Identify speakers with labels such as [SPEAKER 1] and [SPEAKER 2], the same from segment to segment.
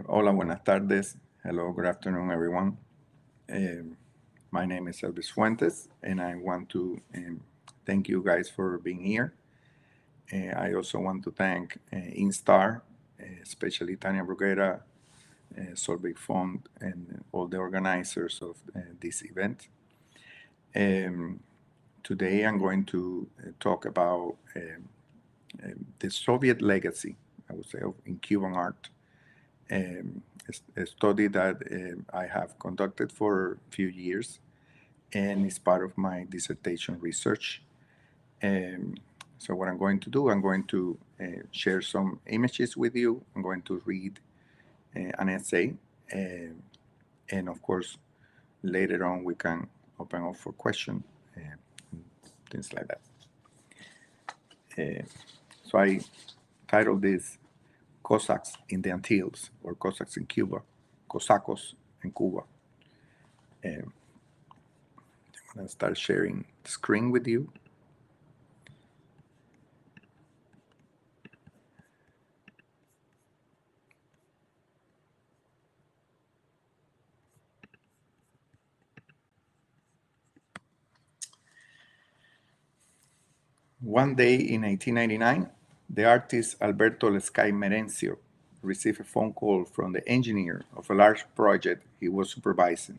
[SPEAKER 1] Hola, buenas tardes. Hello, good afternoon, everyone. My name is Elvis Fuentes, and I want to thank you guys for being here. I also want to thank INSTAR, especially Tania Bruguera, Solveig Font, and all the organizers of this event. Today I'm going to talk about the Soviet legacy, I would say, in Cuban art. A study that I have conducted for a few years, and it's part of my dissertation research. So what I'm going to do, I'm going to share some images with you. I'm going to read an essay, and of course, later on we can open up for questions, things like that. So I titled this Cossacks in the Antilles, or Cossacks in Cuba, Cossacos in Cuba. I'm going to start sharing the screen with you. One day in 1899, the artist Alberto Lescay Merencio received a phone call from the engineer of a large project he was supervising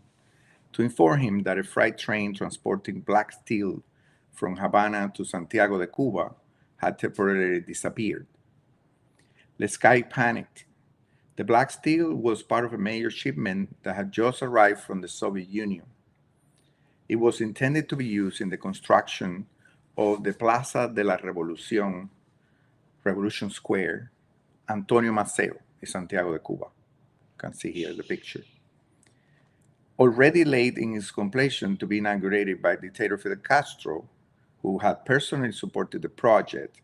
[SPEAKER 1] to inform him that a freight train transporting black steel from Havana to Santiago de Cuba had temporarily disappeared. Lescay panicked. The black steel was part of a major shipment that had just arrived from the Soviet Union. It was intended to be used in the construction of the Plaza de la Revolución, Revolution Square, Antonio Maceo in Santiago de Cuba. You can see here the picture. Already late in its completion to be inaugurated by dictator Fidel Castro, who had personally supported the project,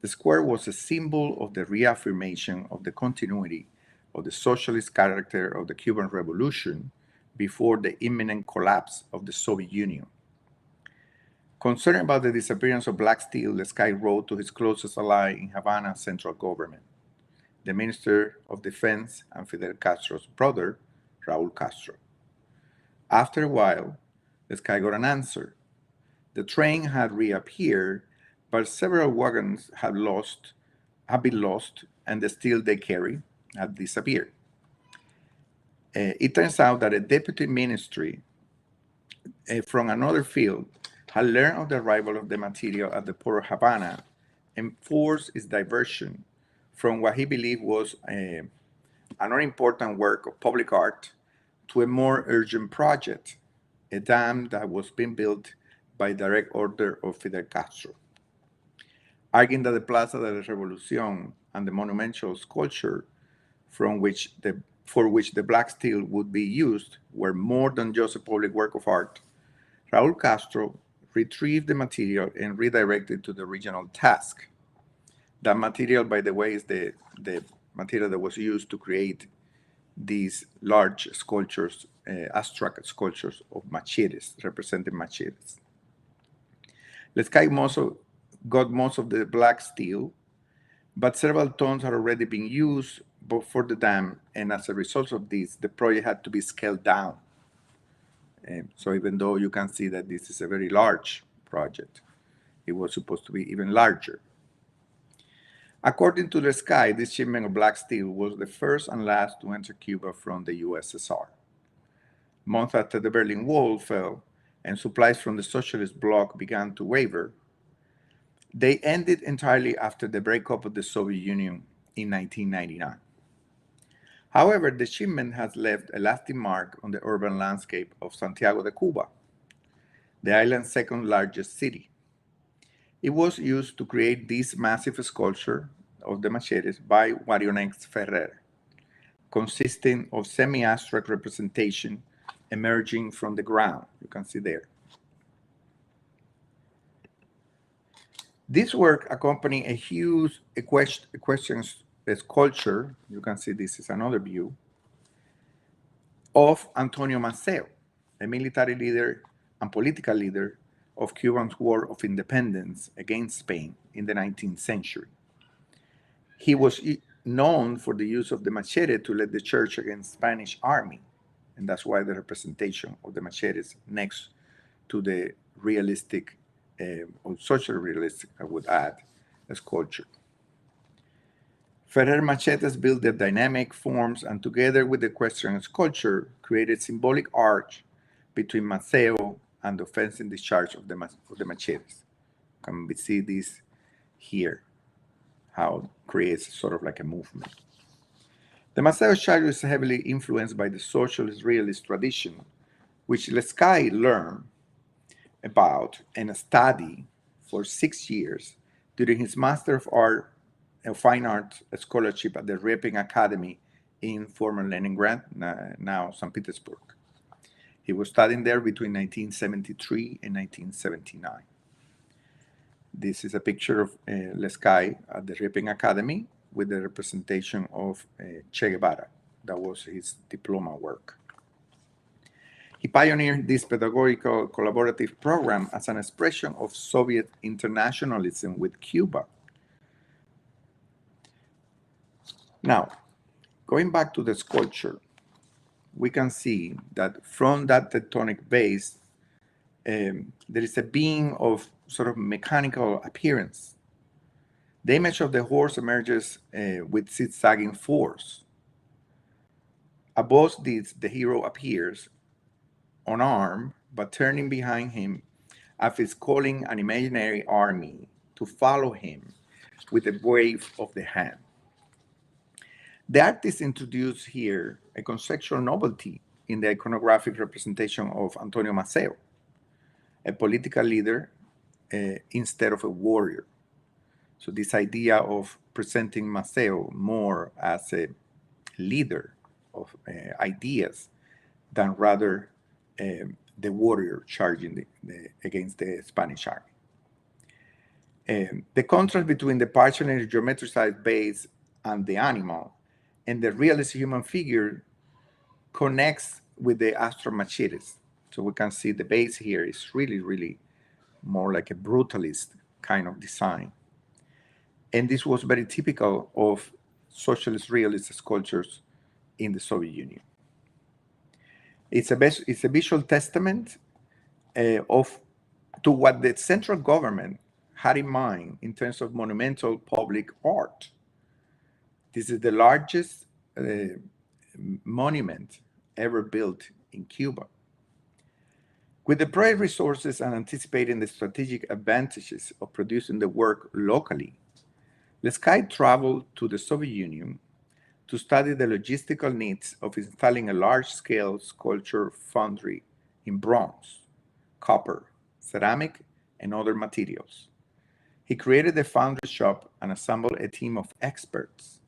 [SPEAKER 1] the square was a symbol of the reaffirmation of the continuity of the socialist character of the Cuban Revolution before the imminent collapse of the Soviet Union. Concerned about the disappearance of black steel, Lescay wrote to his closest ally in Havana's central government, the Minister of Defense and Fidel Castro's brother, Raúl Castro. After a while, Lescay got an answer. The train had reappeared, but several wagons had been lost, and the steel they carried had disappeared. It turns out that a deputy ministry from another field had learned of the arrival of the material at the port of Havana and forced its diversion from what he believed was an unimportant work of public art to a more urgent project, a dam that was being built by direct order of Fidel Castro. Arguing that the Plaza de la Revolución and the monumental sculpture for which the black steel would be used were more than just a public work of art, Raúl Castro retrieved the material and redirected it to the original task. That material, by the way, is the material that was used to create these large sculptures, abstract sculptures of machetes, representing machetes. Lescay got most of the black steel, but several tons had already been used for the dam, and as a result of this, the project had to be scaled down. So even though you can see that this is a very large project, it was supposed to be even larger. According to Lescay, this shipment of black steel was the first and last to enter Cuba from the USSR. Months after the Berlin Wall fell and supplies from the socialist bloc began to waver, they ended entirely after the breakup of the Soviet Union in 1999. However, the shipment has left a lasting mark on the urban landscape of Santiago de Cuba, the island's second largest city. It was used to create this massive sculpture of the machetes by Marionex Ferrer, consisting of semi-abstract representation emerging from the ground. You can see there. This work accompanied a huge equestrian sculpture, you can see this is another view, of Antonio Maceo, a military leader and political leader of Cuba's war of independence against Spain in the 19th century. He was known for the use of the machete to lead the church against Spanish army, and that's why the representation of the machetes next to the realistic or social realistic, I would add, sculpture. Ferrer machetes built their dynamic forms and together with the equestrian sculpture created symbolic arch between Maceo and the offensive discharge of the machetes. Can we see this here, how it creates sort of like a movement. The Maceo charge is heavily influenced by the socialist realist tradition, which Lescay learned about and studied for 6 years during his Master of Fine Arts scholarship at the Ripping Academy in former Leningrad, now St. Petersburg. He was studying there between 1973 and 1979. This is a picture of Lescay at the Ripping Academy with the representation of Che Guevara. That was his diploma work. He pioneered this pedagogical collaborative program as an expression of Soviet internationalism with Cuba. Now, going back to the sculpture, we can see that from that tectonic base, there is a beam of sort of mechanical appearance. The image of the horse emerges with zigzagging force. Above this, the hero appears unarmed, but turning behind him as if calling an imaginary army to follow him with a wave of the hand. The artist introduced here a conceptual novelty in the iconographic representation of Antonio Maceo, a political leader instead of a warrior. So this idea of presenting Maceo more as a leader of ideas than rather the warrior charging against the Spanish army. The contrast between the partially geometricized base and the animal and the realist human figure connects with the astromachites. So we can see the base here is really, really more like a brutalist kind of design. And this was very typical of socialist realist sculptures in the Soviet Union. It's a visual testament to what the central government had in mind in terms of monumental public art. This is the largest monument ever built in Cuba. With the prior resources and anticipating the strategic advantages of producing the work locally, Lescaille traveled to the Soviet Union to study the logistical needs of installing a large-scale sculpture foundry in bronze, copper, ceramic, and other materials. He created the foundry shop and assembled a team of experts.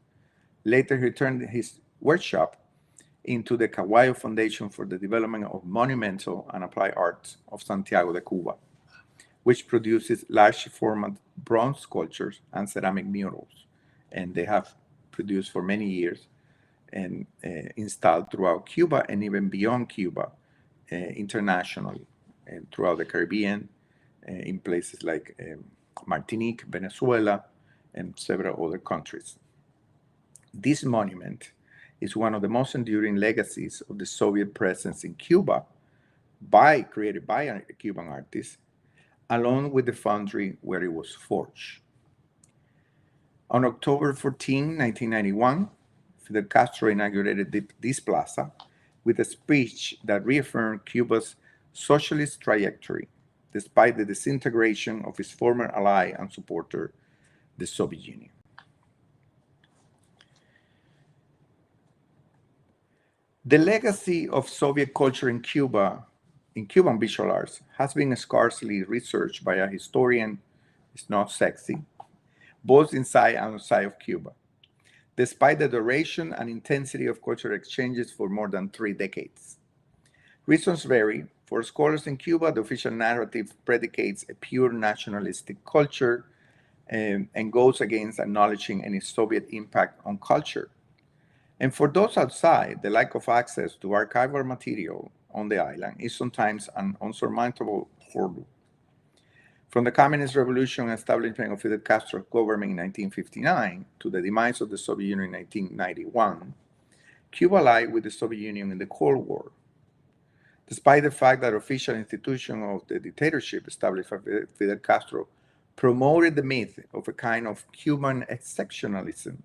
[SPEAKER 1] Later, he turned his workshop into the Caguayo Foundation for the Development of Monumental and Applied Arts of Santiago de Cuba, which produces large format bronze sculptures and ceramic murals. And they have produced for many years and installed throughout Cuba and even beyond Cuba internationally and throughout the Caribbean in places like Martinique, Venezuela, and several other countries. This monument is one of the most enduring legacies of the Soviet presence in Cuba, created by a Cuban artist, along with the foundry where it was forged. On October 14, 1991, Fidel Castro inaugurated this plaza with a speech that reaffirmed Cuba's socialist trajectory, despite the disintegration of its former ally and supporter, the Soviet Union. The legacy of Soviet culture in Cuba, in Cuban visual arts, has been scarcely researched by a historian. It's not sexy, both inside and outside of Cuba, despite the duration and intensity of cultural exchanges for more than 3 decades. Reasons vary. For scholars in Cuba, the official narrative predicates a pure nationalistic culture and goes against acknowledging any Soviet impact on culture. And for those outside, the lack of access to archival material on the island is sometimes an unsurmountable hurdle. From the Communist Revolution and establishment of Fidel Castro's government in 1959 to the demise of the Soviet Union in 1991, Cuba allied with the Soviet Union in the Cold War. Despite the fact that official institutions of the dictatorship established by Fidel Castro promoted the myth of a kind of Cuban exceptionalism,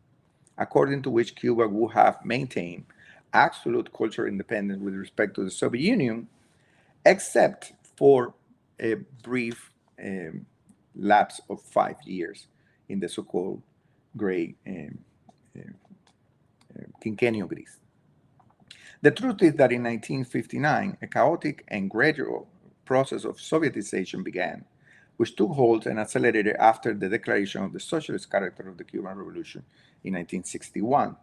[SPEAKER 1] according to which Cuba would have maintained absolute cultural independence with respect to the Soviet Union, except for a brief lapse of 5 years in the so-called gray quinquenio gris. The truth is that in 1959, a chaotic and gradual process of Sovietization began, which took hold and accelerated after the declaration of the socialist character of the Cuban Revolution in 1961.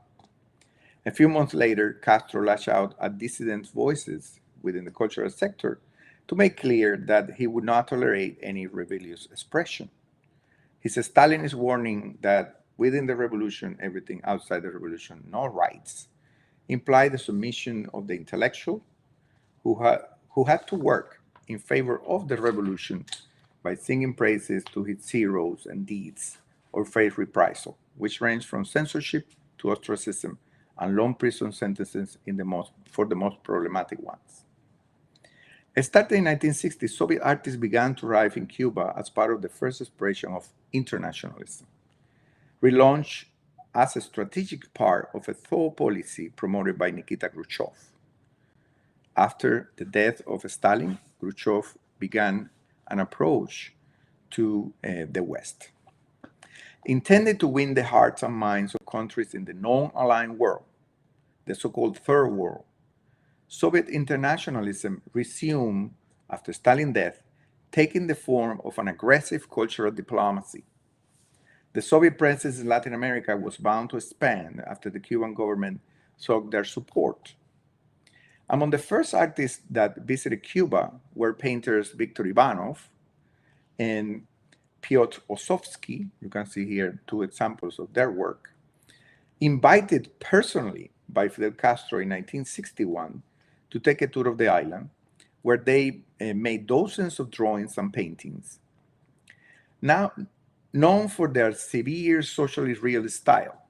[SPEAKER 1] A few months later, Castro lashed out at dissident voices within the cultural sector to make clear that he would not tolerate any rebellious expression. His Stalinist warning that within the revolution, everything outside the revolution, no rights, implied the submission of the intellectual who had to work in favor of the revolution by singing praises to its heroes and deeds or face reprisal, which ranged from censorship to ostracism and long prison sentences for the most problematic ones. Starting in 1960, Soviet artists began to arrive in Cuba as part of the first expression of internationalism, relaunched as a strategic part of a thought policy promoted by Nikita Khrushchev. After the death of Stalin, Khrushchev began an approach to the West, intended to win the hearts and minds of countries in the non-aligned world, the so-called Third World. Soviet internationalism resumed after Stalin's death taking the form of an aggressive cultural diplomacy. The Soviet presence in Latin America was bound to expand after the Cuban government sought their support. Among the first artists that visited Cuba were painters Viktor Ivanov and Piotr Ossowski. You can see here two examples of their work, invited personally by Fidel Castro in 1961 to take a tour of the island, where they made dozens of drawings and paintings. Now, known for their severe socialist realist style,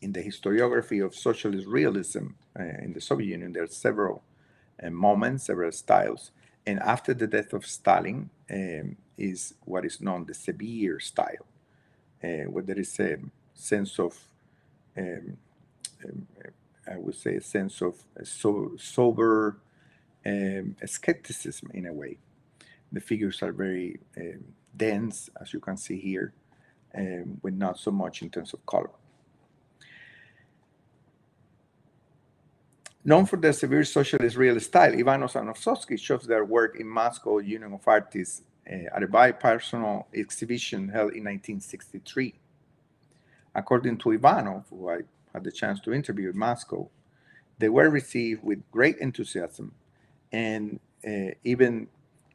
[SPEAKER 1] in the historiography of socialist realism in the Soviet Union, there are several moments, several styles. And after the death of Stalin is what is known the severe style, where there is a sense of, I would say, a sense of sober skepticism in a way. The figures are very dense, as you can see here, with not so much in terms of color. Known for their severe socialist realist style, Ivanov and Ossowski shows their work in Moscow Union of Artists at a bi-personal exhibition held in 1963. According to Ivanov, who I had the chance to interview in Moscow, they were received with great enthusiasm, and even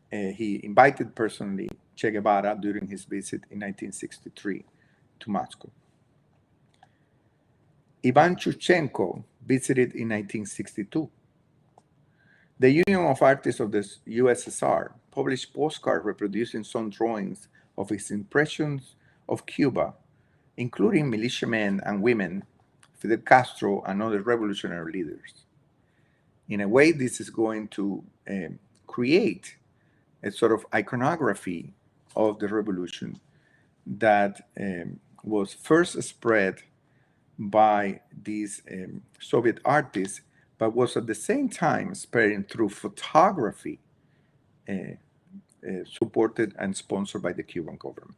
[SPEAKER 1] he invited personally Che Guevara during his visit in 1963 to Moscow. Ivan Chuchenko visited in 1962. The Union of Artists of the USSR published postcards reproducing some drawings of his impressions of Cuba, including militiamen and women, Fidel Castro, and other revolutionary leaders. In a way, this is going to create a sort of iconography of the revolution that was first spread by these Soviet artists, but was at the same time spreading through photography supported and sponsored by the Cuban government.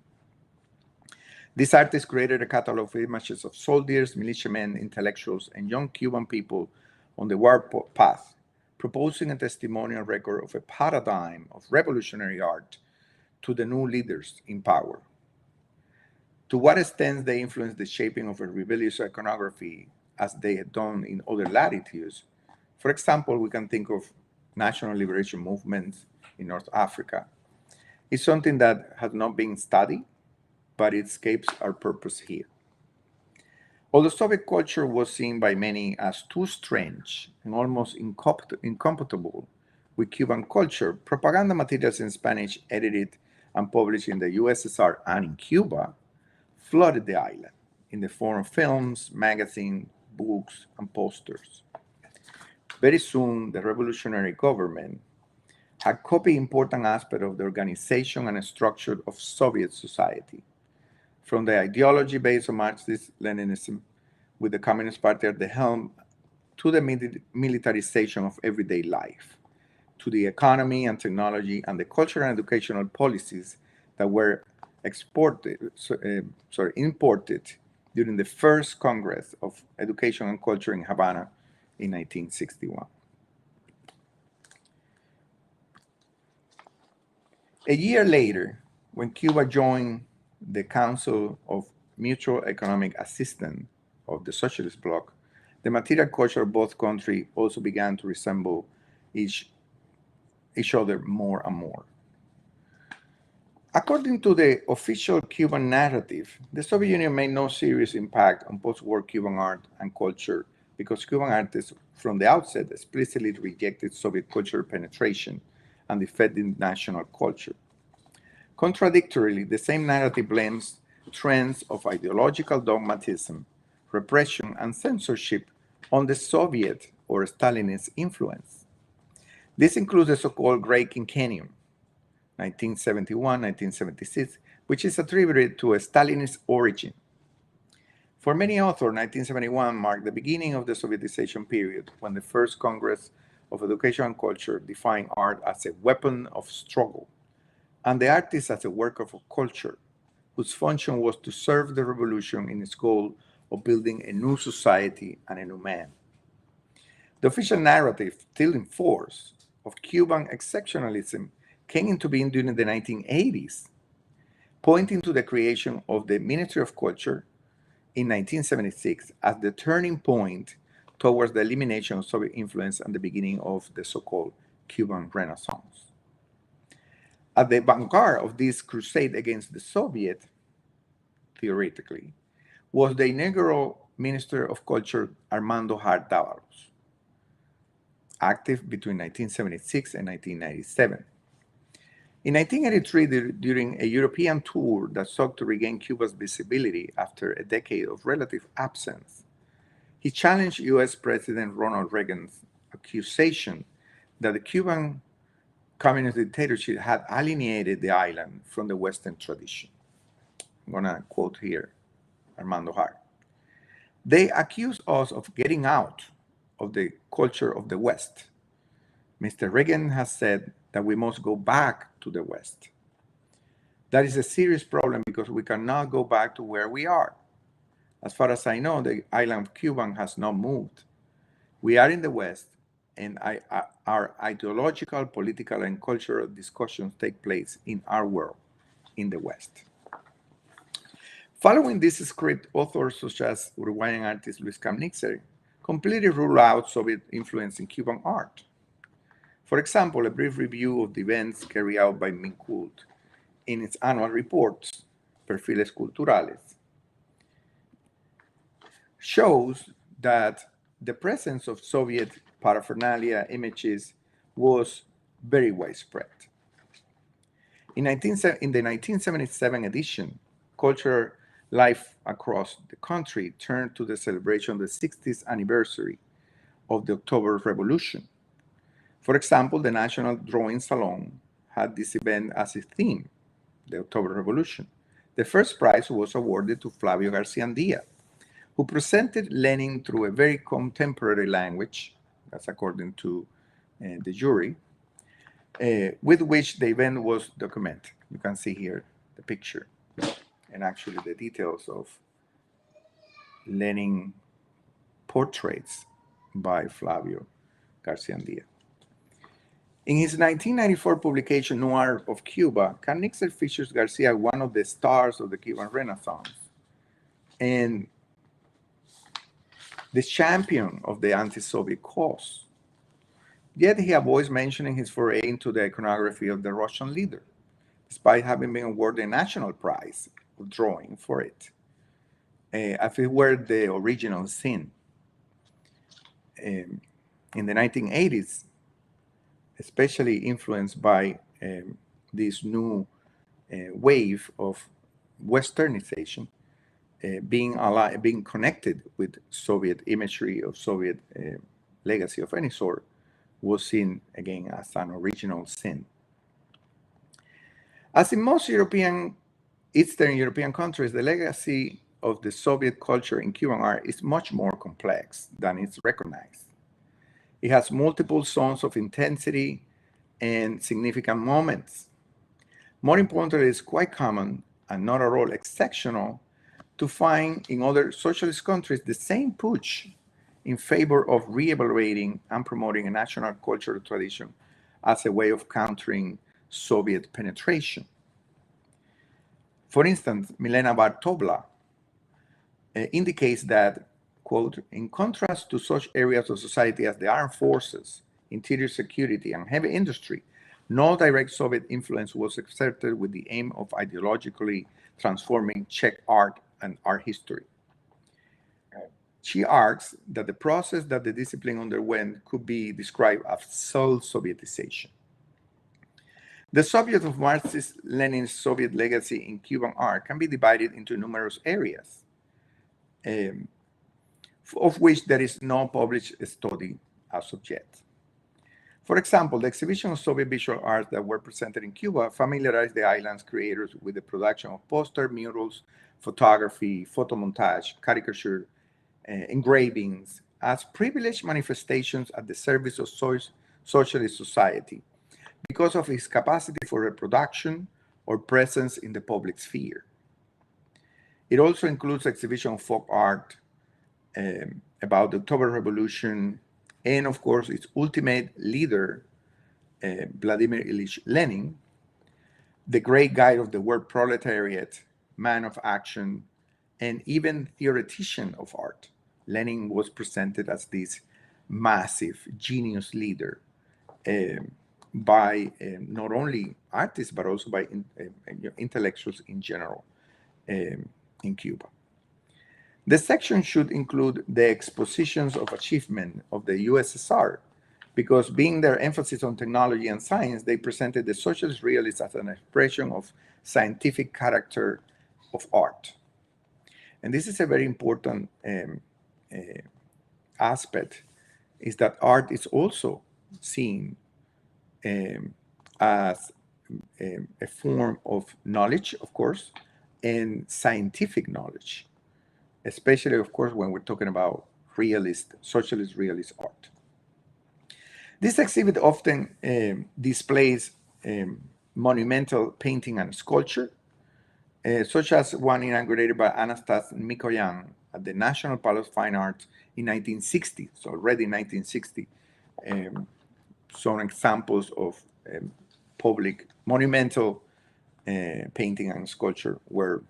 [SPEAKER 1] These artists created a catalog of images of soldiers, militiamen, intellectuals, and young Cuban people on the war path, proposing a testimonial record of a paradigm of revolutionary art to the new leaders in power. To what extent they influenced the shaping of a rebellious iconography as they had done in other latitudes. For example, we can think of national liberation movements in North Africa. It's something that has not been studied, but it escapes our purpose here. Although Soviet culture was seen by many as too strange and almost incompatible with Cuban culture, propaganda materials in Spanish edited and published in the USSR and in Cuba flooded the island in the form of films, magazines, books, and posters. Very soon, the revolutionary government had copied important aspects of the organization and structure of Soviet society, from the ideology based on Marxist-Leninism, with the Communist Party at the helm, to the militarization of everyday life, to the economy and technology and the cultural and educational policies that were imported during the first Congress of Education and Culture in Havana in 1961. A year later, when Cuba joined the Council of Mutual Economic Assistance of the Socialist Bloc, the material culture of both countries also began to resemble each other more and more. According to the official Cuban narrative, the Soviet Union made no serious impact on post-war Cuban art and culture because Cuban artists from the outset explicitly rejected Soviet cultural penetration and defended national culture. Contradictorily, the same narrative blames trends of ideological dogmatism, repression, and censorship on the Soviet or Stalinist influence. This includes the so-called Great Quinquennium, 1971-1976, which is attributed to a Stalinist origin. For many authors, 1971 marked the beginning of the Sovietization period, when the first Congress of Education and Culture defined art as a weapon of struggle, and the artist as a worker of culture, whose function was to serve the revolution in its goal of building a new society and a new man. The official narrative, still in force, of Cuban exceptionalism came into being during the 1980s, pointing to the creation of the Ministry of Culture in 1976 as the turning point towards the elimination of Soviet influence and the beginning of the so-called Cuban Renaissance. At the vanguard of this crusade against the Soviet, theoretically, was the inaugural Minister of Culture Armando Hart Dávalos, active between 1976 and 1997. In 1983, during a European tour that sought to regain Cuba's visibility after a decade of relative absence, he challenged U.S. President Ronald Reagan's accusation that the Cuban communist dictatorship had alienated the island from the Western tradition. I'm going to quote here Armando Hart. They accuse us of getting out of the culture of the West. Mr. Reagan has said that we must go back to the West. That is a serious problem because we cannot go back to where we are. As far as I know, the island of Cuba has not moved. We are in the West, and our ideological, political, and cultural discussions take place in our world, in the West. Following this script, authors such as Uruguayan artist Luis Kamnitzer completely ruled out Soviet influence in Cuban art. For example, a brief review of the events carried out by Minkult in its annual reports, Perfiles Culturales, shows that the presence of Soviet paraphernalia images was very widespread. In the 1977 edition, Cultural Life Across the Country turned to the celebration of the 60th anniversary of the October Revolution. For example, the National Drawing Salon had this event as its theme, the October Revolution. The first prize was awarded to Flavio Garcia, who presented Lenin through a very contemporary language, that's according to the jury, with which the event was documented. You can see here the picture and actually the details of Lenin portraits by Flavio Garcia. In his 1994 publication, Noir of Cuba, Kamnitzer features Garcia, one of the stars of the Cuban Renaissance, and the champion of the anti-Soviet cause. Yet he avoids mentioning his foray into the iconography of the Russian leader, despite having been awarded a national prize of drawing for it, as if it were the original sin. In the 1980s, especially influenced by this new wave of westernization, being connected with Soviet imagery of Soviet legacy of any sort, was seen again as an original sin. As in most Eastern European countries, the legacy of the Soviet culture in Cuban art is much more complex than it's recognized. It has multiple zones of intensity and significant moments. More importantly, it's quite common, and not at all exceptional, to find in other socialist countries the same push in favor of re-evaluating and promoting a national cultural tradition as a way of countering Soviet penetration. For instance, Milena Bartobla indicates that, quote, in contrast to such areas of society as the armed forces, interior security, and heavy industry, no direct Soviet influence was exerted with the aim of ideologically transforming Czech art and art history. She argues that the process that the discipline underwent could be described as soul Sovietization. The subject of Marxist-Lenin's Soviet legacy in Cuban art can be divided into numerous areas, of which there is no published study as of yet. For example, the exhibition of Soviet visual arts that were presented in Cuba familiarized the island's creators with the production of posters, murals, photography, photomontage, caricature, engravings as privileged manifestations at the service of socialist society because of its capacity for reproduction or presence in the public sphere. It also includes exhibition of folk art about the October Revolution and, of course, its ultimate leader, Vladimir Ilyich Lenin, the great guide of the world proletariat, man of action, and even theoretician of art. Lenin was presented as this massive genius leader by not only artists, but also by intellectuals in general in Cuba. The section should include the expositions of achievement of the USSR, because being their emphasis on technology and science, they presented the socialist realists as an expression of scientific character of art. And this is a very important aspect, is that art is also seen as a form of knowledge, of course, and scientific knowledge, especially, of course, when we're talking about realist, socialist realist art. This exhibit often displays monumental painting and sculpture, such as one inaugurated by Anastas Mikoyan at the National Palace of Fine Arts in 1960. So already in 1960, some examples of public monumental painting and sculpture were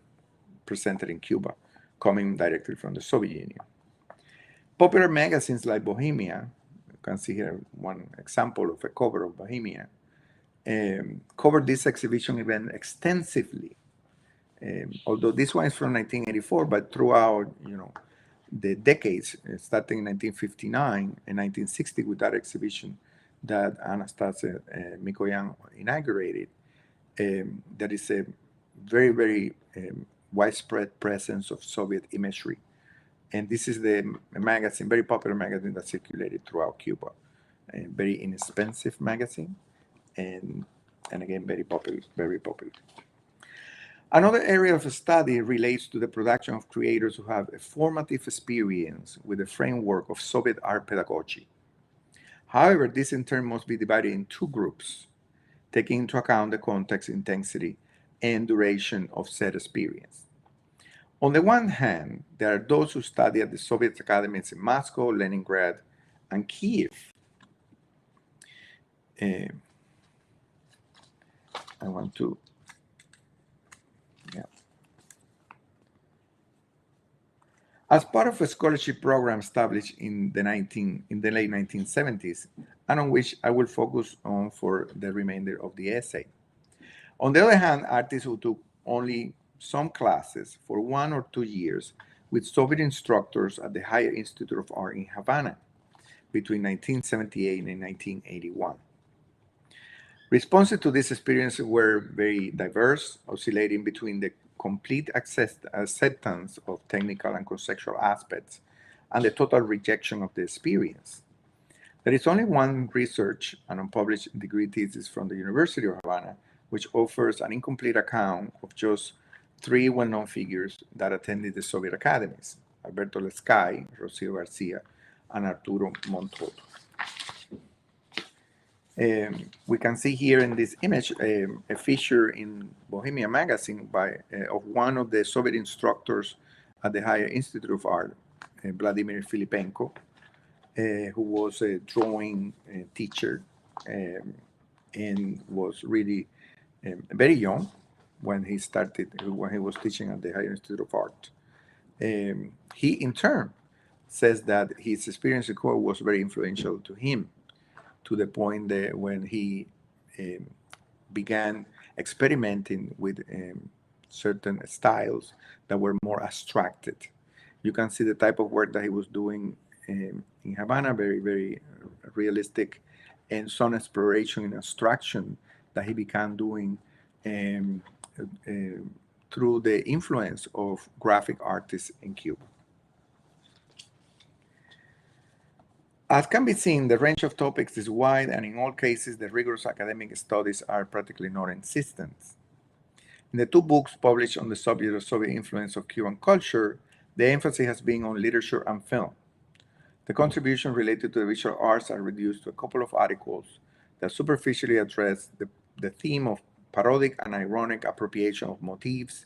[SPEAKER 1] presented in Cuba, coming directly from the Soviet Union. Popular magazines like Bohemia, you can see here one example of a cover of Bohemia, covered this exhibition event extensively. Although this one is from 1984, but throughout, the decades, starting in 1959 and 1960 with that exhibition that Anastasia Mikoyan inaugurated, there is a very, very widespread presence of Soviet imagery. And this is the magazine, very popular magazine that circulated throughout Cuba. A very inexpensive magazine, and again, very popular, very popular. Another area of study relates to the production of creators who have a formative experience with the framework of Soviet art pedagogy. However, this in turn must be divided in two groups, taking into account the context, intensity, and duration of said experience. On the one hand, there are those who study at the Soviet academies in Moscow, Leningrad, and Kiev. As part of a scholarship program established in the late 1970s, and on which I will focus on for the remainder of the essay. On the other hand, artists who took only some classes for 1 or 2 years with Soviet instructors at the Higher Institute of Art in Havana between 1978 and 1981. Responses to this experience were very diverse, oscillating between the complete acceptance of technical and conceptual aspects and the total rejection of the experience. There is only one research, an unpublished degree thesis from the University of Havana, which offers an incomplete account of just 3 well-known figures that attended the Soviet academies: Alberto Lescay, Rosie Garcia, and Arturo Montoto. We can see here in this image a feature in Bohemia magazine of one of the Soviet instructors at the Higher Institute of Art, Vladimir Filipenko, who was a drawing teacher and was really very young when he was teaching at the Higher Institute of Art. He, in turn, says that his experience in Cuba was very influential to him, to the point that when he began experimenting with certain styles that were more abstracted. You can see the type of work that he was doing in Havana, very, very realistic, and some exploration in abstraction that he began doing through the influence of graphic artists in Cuba. As can be seen, the range of topics is wide, and in all cases, the rigorous academic studies are practically non-existent. In the 2 books published on the subject of Soviet influence of Cuban culture, the emphasis has been on literature and film. The contributions related to the visual arts are reduced to a couple of articles that superficially address the theme of parodic and ironic appropriation of motifs,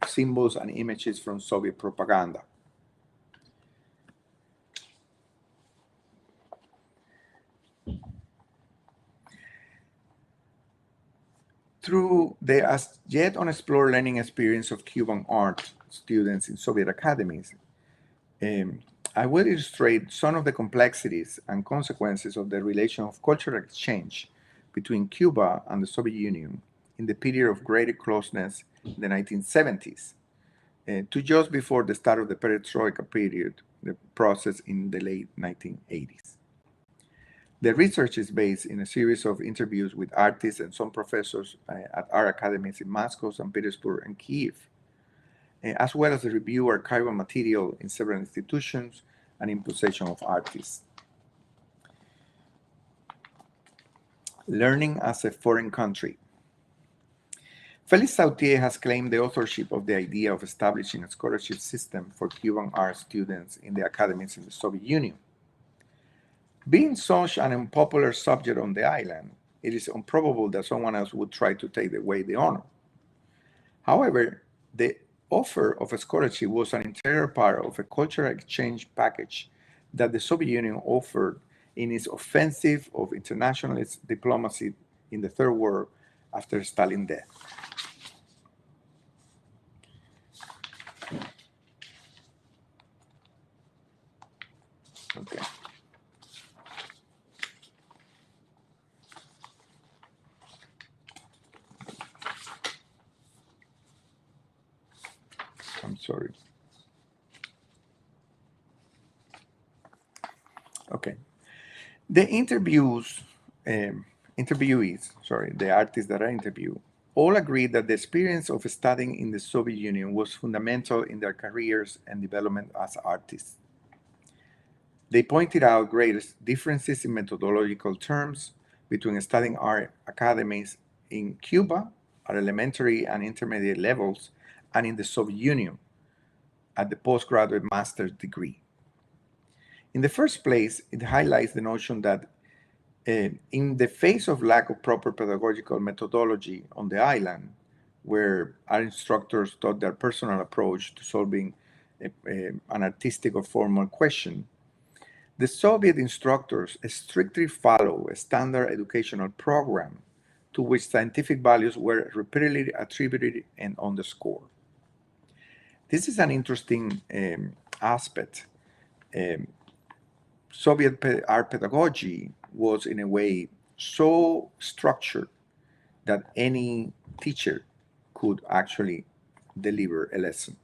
[SPEAKER 1] symbols, and images from Soviet propaganda. Through the as yet unexplored learning experience of Cuban art students in Soviet academies, um, I will illustrate some of the complexities and consequences of the relation of cultural exchange between Cuba and the Soviet Union in the period of greater closeness in the 1970s to just before the start of the perestroika period, the process in the late 1980s. The research is based in a series of interviews with artists and some professors at art academies in Moscow, St. Petersburg, and Kiev, as well as the review archival material in several institutions and in possession of artists. Learning as a foreign country. Felix Sautier has claimed the authorship of the idea of establishing a scholarship system for Cuban art students in the academies in the Soviet Union. Being such an unpopular subject on the island, it is improbable that someone else would try to take away the honor. However, the offer of a scholarship was an integral part of a cultural exchange package that the Soviet Union offered in its offensive of internationalist diplomacy in the Third World after Stalin's death. Okay. I'm sorry. Okay. The interviewees, the artists that I interviewed, all agreed that the experience of studying in the Soviet Union was fundamental in their careers and development as artists. They pointed out great differences in methodological terms between studying art academies in Cuba at elementary and intermediate levels and in the Soviet Union at the postgraduate master's degree. In the first place, it highlights the notion that in the face of lack of proper pedagogical methodology on the island, where our instructors taught their personal approach to solving an artistic or formal question, the Soviet instructors strictly follow a standard educational program to which scientific values were repeatedly attributed and underscored. This is an interesting aspect. Soviet art pedagogy was, in a way, so structured that any teacher could actually deliver a lesson.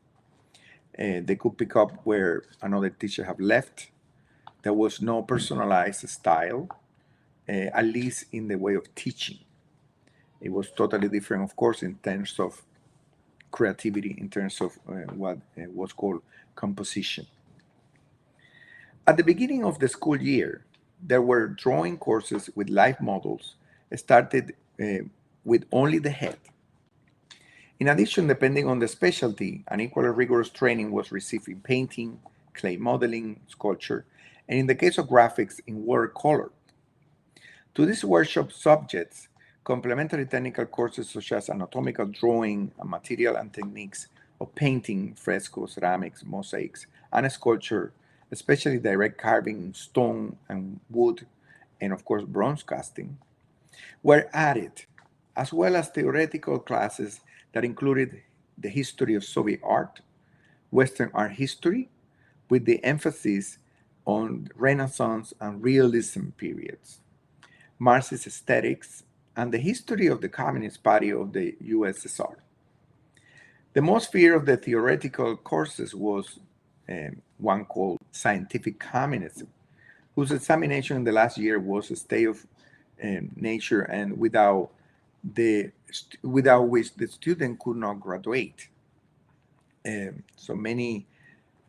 [SPEAKER 1] They could pick up where another teacher have left. There was no personalized style, at least in the way of teaching. It was totally different, of course, in terms of creativity, in terms of what was called composition. At the beginning of the school year, there were drawing courses with live models started with only the head. In addition, depending on the specialty, an equally rigorous training was received in painting, clay modeling, sculpture, and in the case of graphics, in watercolor. To these workshop subjects, complementary technical courses such as anatomical drawing and material and techniques of painting, frescoes, ceramics, mosaics, and sculpture, especially direct carving in stone and wood, and of course bronze casting, were added, as well as theoretical classes that included the history of Soviet art, Western art history, with the emphasis on Renaissance and Realism periods, Marxist aesthetics, and the history of the Communist Party of the USSR. The most feared of the theoretical courses was one called Scientific Communism, whose examination in the last year was a state of nature and without which the student could not graduate.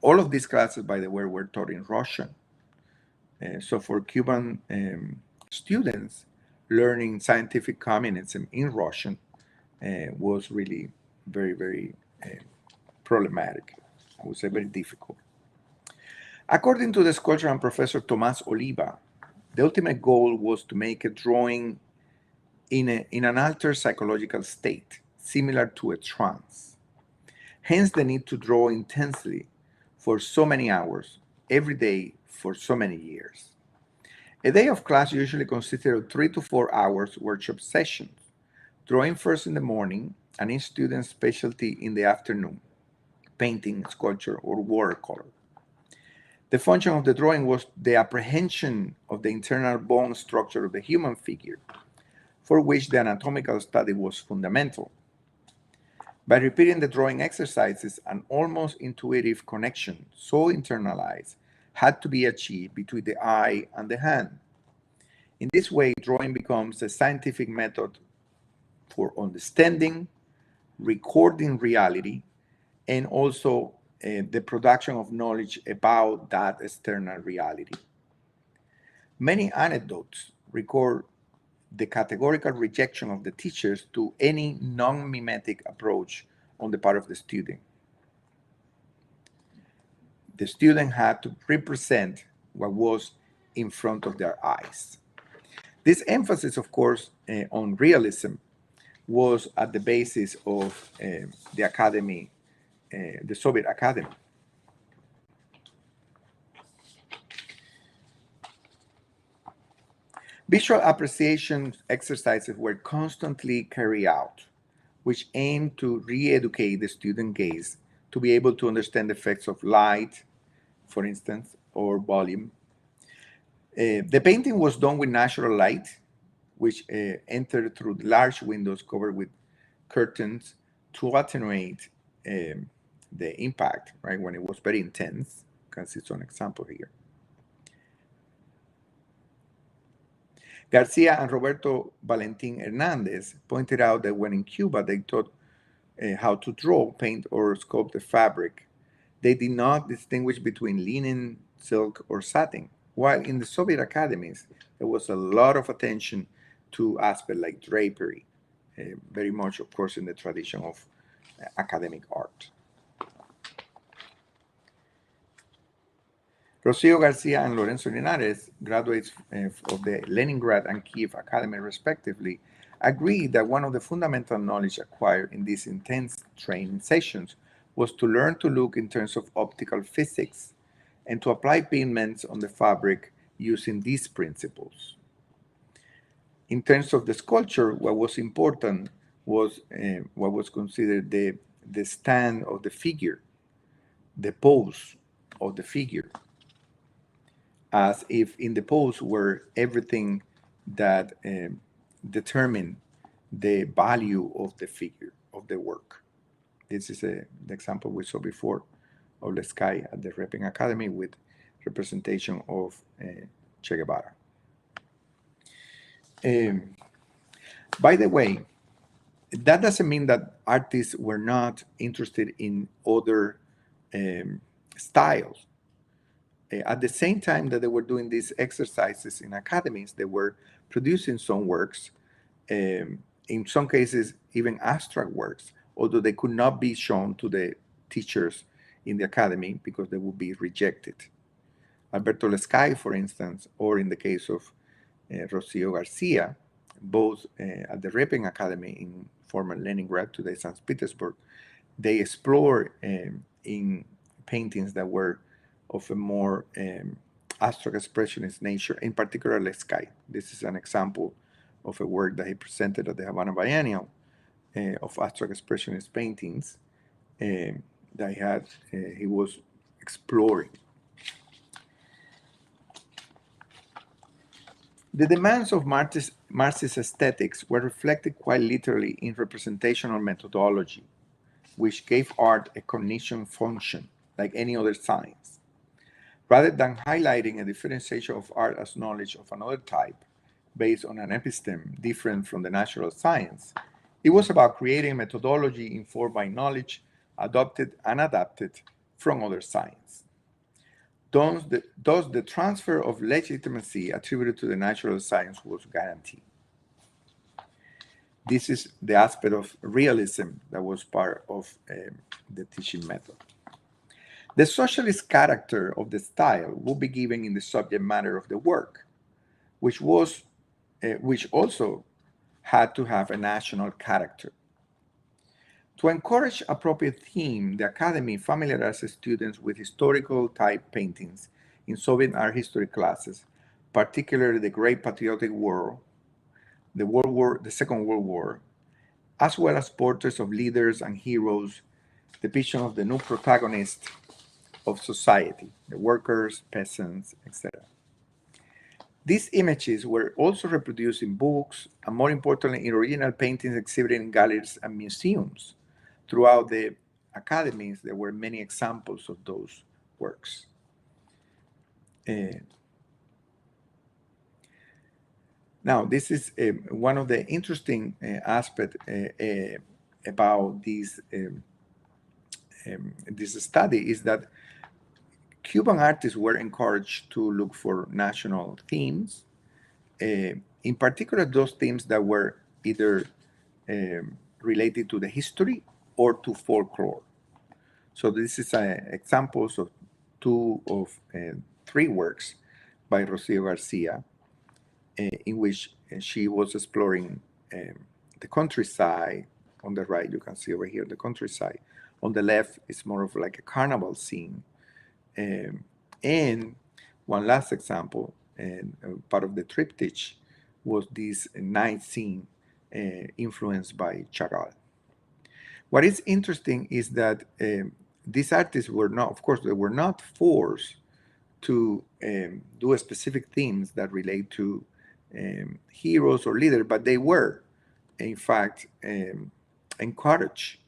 [SPEAKER 1] All of these classes, by the way, were taught in Russian. So for Cuban students, learning scientific communism in Russian was really very, very problematic. I would say very difficult. According to the sculptor and professor Tomás Oliva, the ultimate goal was to make a drawing in an altered psychological state, similar to a trance. Hence the need to draw intensely for so many hours, every day for so many years. A day of class usually consisted of 3 to 4 hours workshop sessions drawing first in the morning, and each student's specialty in the afternoon, painting, sculpture, or watercolor. The function of the drawing was the apprehension of the internal bone structure of the human figure, for which the anatomical study was fundamental. By repeating the drawing exercises, an almost intuitive connection, so internalized, had to be achieved between the eye and the hand. In this way, drawing becomes a scientific method for understanding, recording reality, and also the production of knowledge about that external reality. Many anecdotes record the categorical rejection of the teachers to any non-mimetic approach on the part of the student. The student had to represent what was in front of their eyes. This emphasis, of course, on realism was at the basis of the academy, the Soviet Academy. Visual appreciation exercises were constantly carried out, which aimed to re-educate the student gaze to be able to understand the effects of light, for instance, or volume. The painting was done with natural light, which entered through large windows covered with curtains to attenuate the impact, right, when it was very intense. You can see some example here. Garcia and Roberto Valentin Hernandez pointed out that when in Cuba they taught how to draw, paint, or sculpt the fabric, they did not distinguish between linen, silk, or satin, while in the Soviet academies, there was a lot of attention to aspects like drapery, very much, of course, in the tradition of academic art. Rosie Garcia and Lorenzo Linares, graduates of the Leningrad and Kiev Academy respectively, agreed that one of the fundamental knowledge acquired in these intense training sessions was to learn to look in terms of optical physics and to apply pigments on the fabric using these principles. In terms of the sculpture, what was important was what was considered the stand of the figure, the pose of the figure, as if in the pose were everything that determined the value of the figure, of the work. This is the example we saw before of the sky at the Repin Academy with representation of Che Guevara. By the way, that doesn't mean that artists were not interested in other styles. At the same time that they were doing these exercises in academies, they were producing some works, in some cases even abstract works, although they could not be shown to the teachers in the academy because they would be rejected. Alberto Lescay, for instance, or in the case of Rocio Garcia, both at the Repin Academy in former Leningrad, today St. Petersburg, they explore in paintings that were of a more abstract expressionist nature, in particular Lescay. This is an example of a work that he presented at the Havana Biennial of abstract expressionist paintings that he was exploring. The demands of Marxist aesthetics were reflected quite literally in representational methodology, which gave art a cognition function like any other science. Rather than highlighting a differentiation of art as knowledge of another type based on an episteme different from the natural science, it was about creating a methodology informed by knowledge adopted and adapted from other science. Thus, the transfer of legitimacy attributed to the natural science was guaranteed. This is the aspect of realism that was part of the teaching method. The socialist character of the style will be given in the subject matter of the work, which also had to have a national character. To encourage appropriate theme, the Academy familiarized students with historical type paintings in Soviet art history classes, particularly the Great Patriotic War, the Second World War, as well as portraits of leaders and heroes, depiction of the new protagonists of society, the workers, peasants, etc. These images were also reproduced in books and, more importantly, in original paintings exhibited in galleries and museums. Throughout the academies, there were many examples of those works. Now, this is one of the interesting aspects about this study is that Cuban artists were encouraged to look for national themes, in particular those themes that were either related to the history or to folklore. So this is examples of two of three works by Rosie Garcia, in which she was exploring the countryside. On the right, you can see over here the countryside. On the left, it's more of like a carnival scene. And one last example, part of the triptych, was this night scene influenced by Chagall. What is interesting is that these artists were not, of course, they were not forced to do specific themes that relate to heroes or leaders, but they were, in fact, encouraged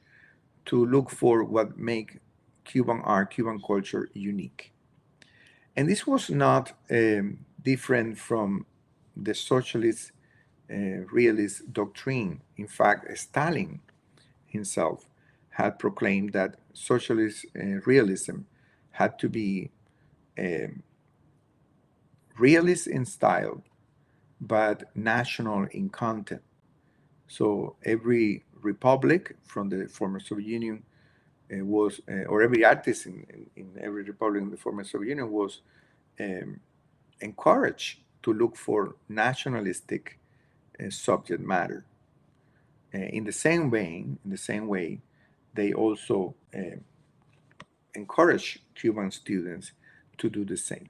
[SPEAKER 1] to look for what make Cuban art, Cuban culture unique. And this was not different from the socialist realist doctrine. In fact, Stalin himself had proclaimed that socialist realism had to be realist in style, but national in content. So every republic from the former Soviet Union was, or every artist in every republic in the former Soviet Union was encouraged to look for nationalistic subject matter. In the same way, they also encourage Cuban students to do the same.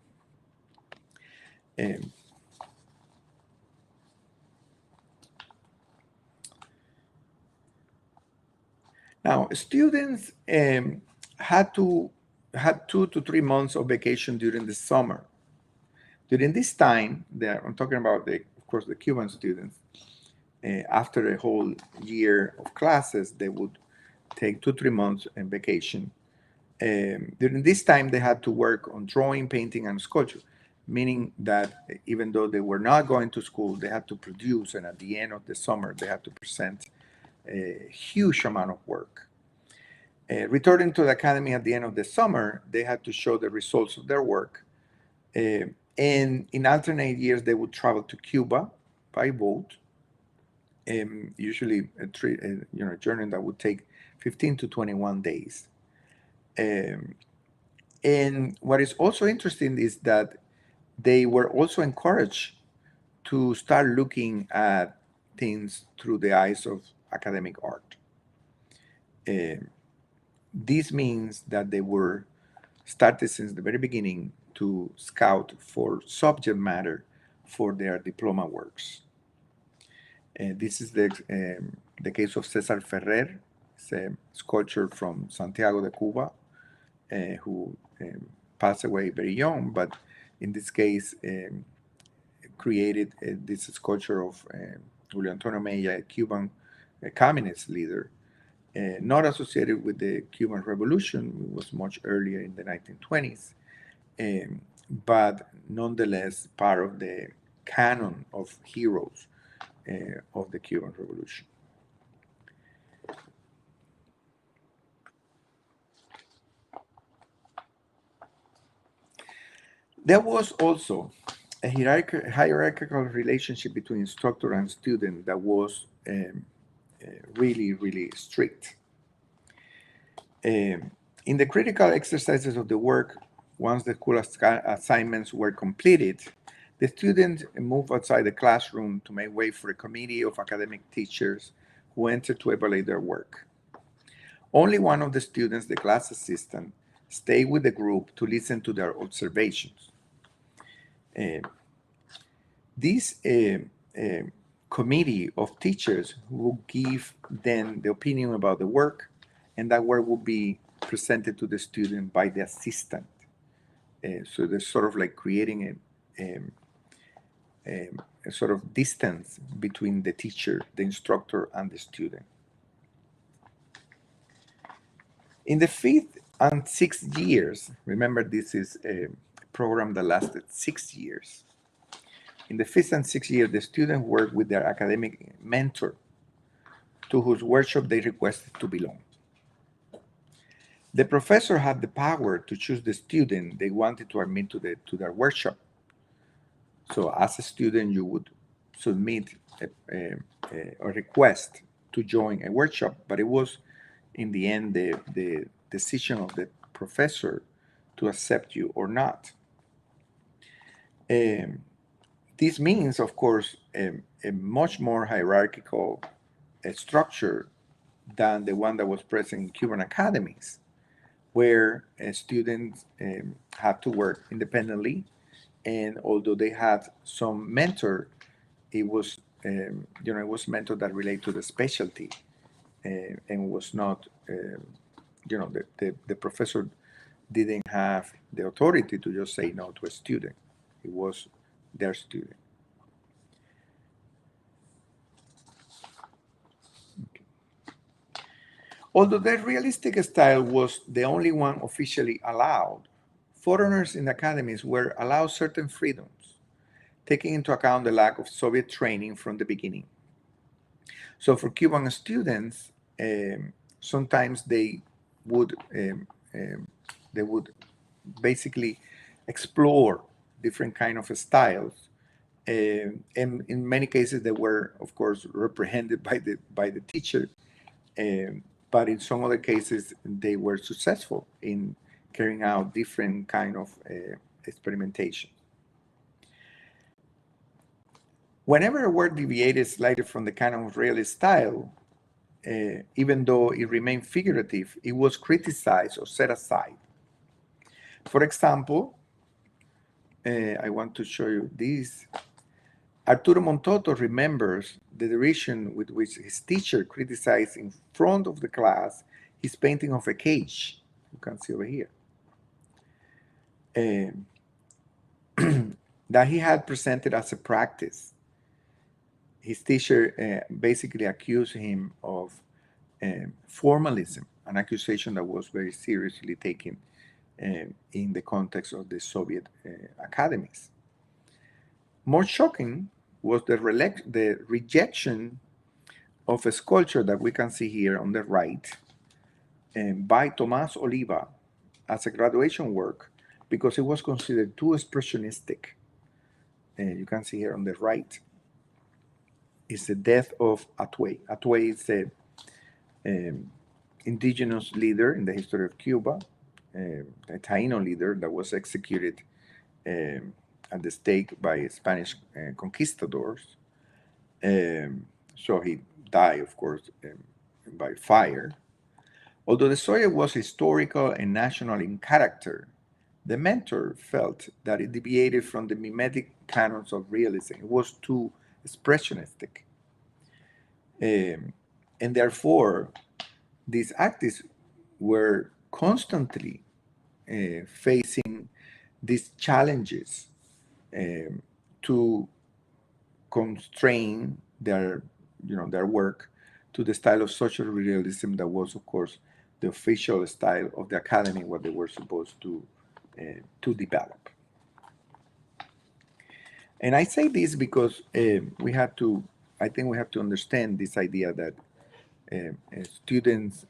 [SPEAKER 1] Now, students had 2 to 3 months of vacation during the summer. During this time, I'm talking about, of course, the Cuban students. After a whole year of classes, they would take 2-3 months in vacation. During this time, they had to work on drawing, painting, and sculpture, meaning that even though they were not going to school, they had to produce, and at the end of the summer, they had to present a huge amount of work. Returning to the academy at the end of the summer, they had to show the results of their work. And in alternate years, they would travel to Cuba by boat, usually a journey that would take 15 to 21 days. And what is also interesting is that they were also encouraged to start looking at things through the eyes of academic art. This means that they were started since the very beginning to scout for subject matter for their diploma works. This is the case of Cesar Ferrer. It's a sculptor from Santiago de Cuba who passed away very young, but in this case created this sculpture of Julio Antonio Mella, a Cuban communist leader, not associated with the Cuban Revolution. It was much earlier in the 1920s, but nonetheless part of the canon of heroes of the Cuban Revolution. There was also a hierarchical relationship between instructor and student that was really, really strict. In the critical exercises of the work, once the school assignments were completed, the students moved outside the classroom to make way for a committee of academic teachers who entered to evaluate their work. Only one of the students, the class assistant, stayed with the group to listen to their observations. This committee of teachers who will give then the opinion about the work, and that work will be presented to the student by the assistant. So there's sort of like creating a sort of distance between the teacher, the instructor, and the student. In the 5th and 6th years, remember this is a program that lasted 6 years. In the 5th and 6th year, the students work with their academic mentor, to whose workshop they requested to belong. The professor had the power to choose the student they wanted to admit to their workshop. So as a student, you would submit a request to join a workshop, but it was in the end the decision of the professor to accept you or not. This means, of course, a much more hierarchical structure than the one that was present in Cuban academies, where students had to work independently, and although they had some mentor, it was it was mentor that related to the specialty, and was not the professor didn't have the authority to just say no to a student. It was their student. Although the realistic style was the only one officially allowed, foreigners in academies were allowed certain freedoms, taking into account the lack of Soviet training from the beginning. So for Cuban students, sometimes they would basically explore different kind of styles, and in many cases they were, of course, reprehended by the teacher. But in some other cases, they were successful in carrying out different kind of experimentation. Whenever a work deviated slightly from the canon of realist style, even though it remained figurative, it was criticized or set aside. For example, I want to show you this. Arturo Montoto remembers the derision with which his teacher criticized in front of the class his painting of a cage. You can see over here. That he had presented as a practice. His teacher basically accused him of formalism, an accusation that was very seriously taken in the context of the Soviet academies. More shocking was the rejection of a sculpture that we can see here on the right by Tomás Oliva as a graduation work because it was considered too expressionistic. You can see here on the right is the death of Atuey. Atuey is an indigenous leader in the history of Cuba, a Taino leader that was executed at the stake by Spanish conquistadors. So he died, of course, by fire. Although the story was historical and national in character, the mentor felt that it deviated from the mimetic canons of realism. It was too expressionistic. And therefore, these artists were constantly facing these challenges to constrain their work to the style of social realism that was, of course, the official style of the academy, what they were supposed to develop. And I say this because I think we have to understand this idea that students,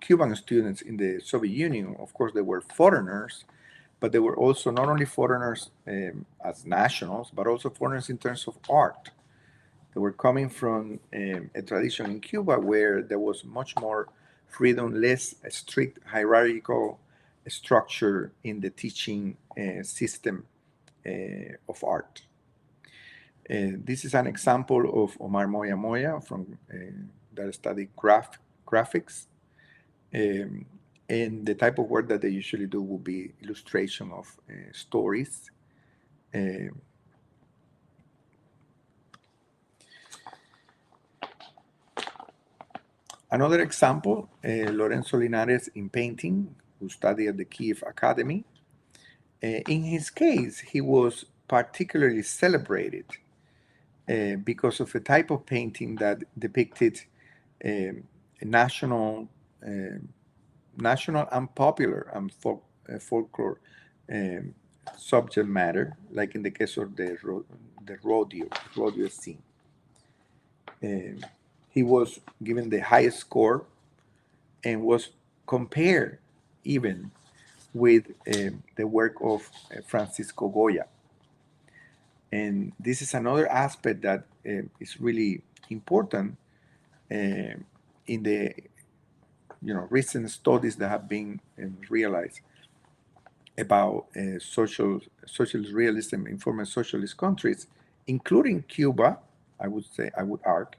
[SPEAKER 1] Cuban students in the Soviet Union, of course, they were foreigners, but they were also not only foreigners as nationals, but also foreigners in terms of art. They were coming from a tradition in Cuba where there was much more freedom, less strict hierarchical structure in the teaching system of art. This is an example of Omar Moya Moya from that studied graphics. And the type of work that they usually do will be illustration of stories. Another example, Lorenzo Linares in painting, who studied at the Kiev Academy. In his case, he was particularly celebrated because of a type of painting that depicted national, uh, national and popular and folklore um, subject matter, like in the case of the rodeo scene. Um, he was given the highest score and was compared even with the work of Francisco Goya. And this is another aspect that is really important in the recent studies that have been realized about socialist realism in former socialist countries, including Cuba. I would argue,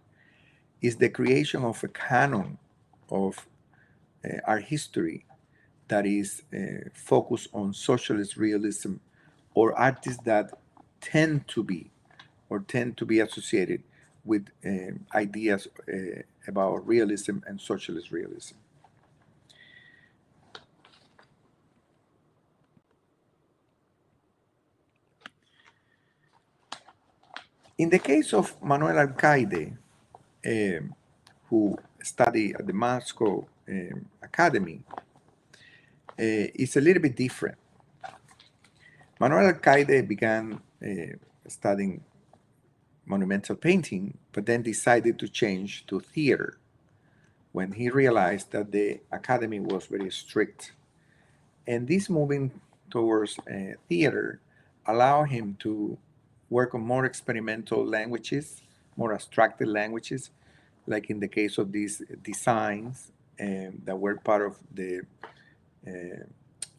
[SPEAKER 1] is the creation of a canon of art history that is focused on socialist realism, or artists that tend to be associated with ideas about realism and socialist realism. In the case of Manuel Alcaide, who studied at the Moscow Academy, it's a little bit different. Manuel Alcaide began studying monumental painting, but then decided to change to theater when he realized that the academy was very strict. And this moving towards theater allowed him to work on more experimental languages, more abstracted languages, like in the case of these designs that were part